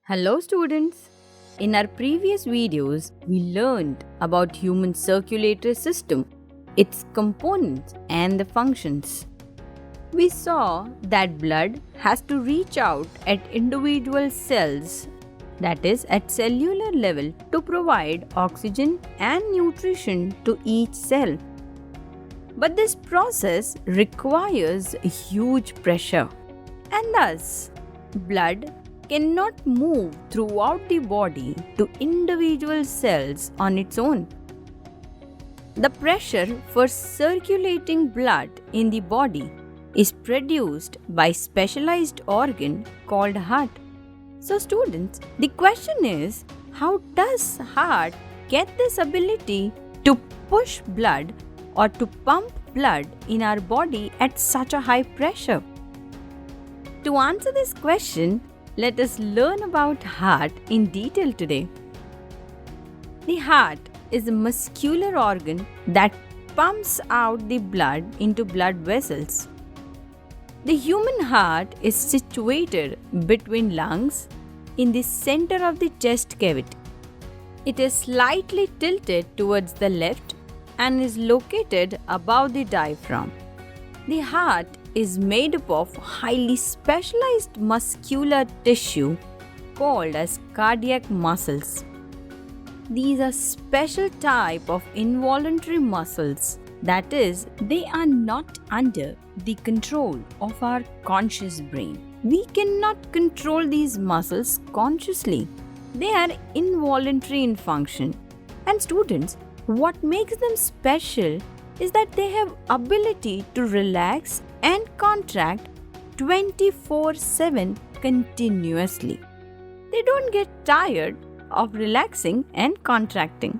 Hello students! In our previous videos, we learned about human circulatory system, its components and the functions. We saw that blood has to reach out at individual cells, that is at cellular level, to provide oxygen and nutrition to each cell. But this process requires a huge pressure, and thus blood cannot move throughout the body to individual cells on its own. The pressure for circulating blood in the body is produced by specialized organ called heart. So students, the question is, how does heart get this ability to push blood or to pump blood in our body at such a high pressure? To answer this question, let us learn about heart in detail today. The heart is a muscular organ that pumps out the blood into blood vessels. The human heart is situated between lungs in the center of the chest cavity. It is slightly tilted towards the left and is located above the diaphragm. The heart is made up of highly specialized muscular tissue called as cardiac muscles. These are special type of involuntary muscles, that is, they are not under the control of our conscious brain. We cannot control these muscles consciously. They are involuntary in function. And students, what makes them special is that they have ability to relax and contract 24/7 continuously. They don't get tired of relaxing and contracting.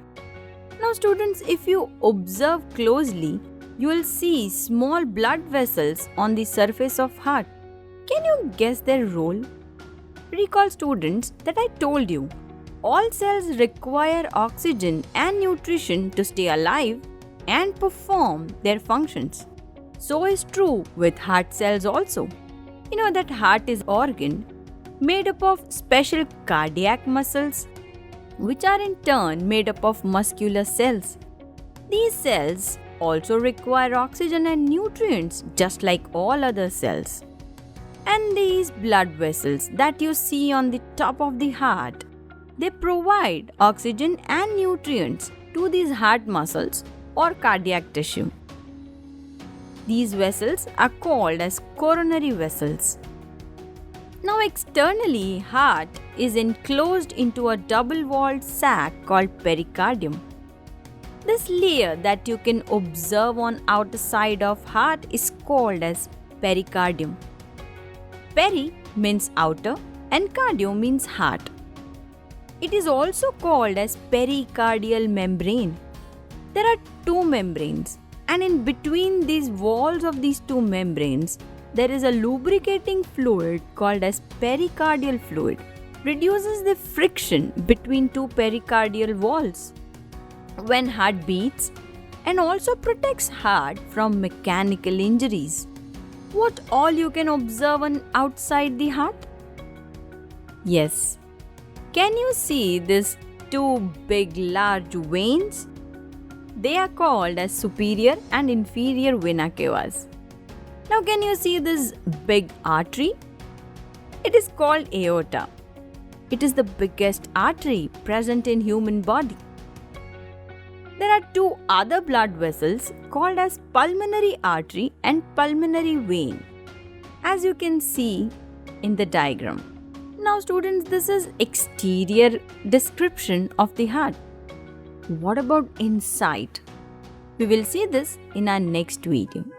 Now students, if you observe closely, you will see small blood vessels on the surface of heart. Can you guess their role? Recall students that I told you, all cells require oxygen and nutrition to stay alive and perform their functions. So is true with heart cells also. You know that heart is organ made up of special cardiac muscles, which are in turn made up of muscular cells. These cells also require oxygen and nutrients just like all other cells. And these blood vessels that you see on the top of the heart, they provide oxygen and nutrients to these heart muscles or cardiac tissue. These vessels are called as coronary vessels. Now externally, heart is enclosed into a double-walled sac called pericardium. This layer that you can observe on outer side of heart is called as pericardium. Peri means outer and cardio means heart. It is also called as pericardial membrane. There are two membranes, and in between these walls of these two membranes, there is a lubricating fluid called as pericardial fluid. Reduces the friction between two pericardial walls when heart beats and also protects heart from mechanical injuries. What all you can observe on outside the heart? Yes. Can you see these two big large veins? They are called as superior and inferior vena cavas. Now can you see this big artery? It is called aorta. It is the biggest artery present in human body. There are two other blood vessels called as pulmonary artery and pulmonary vein, as you can see in the diagram. Now students, this is exterior description of the heart. What about inside? We will see this in our next video.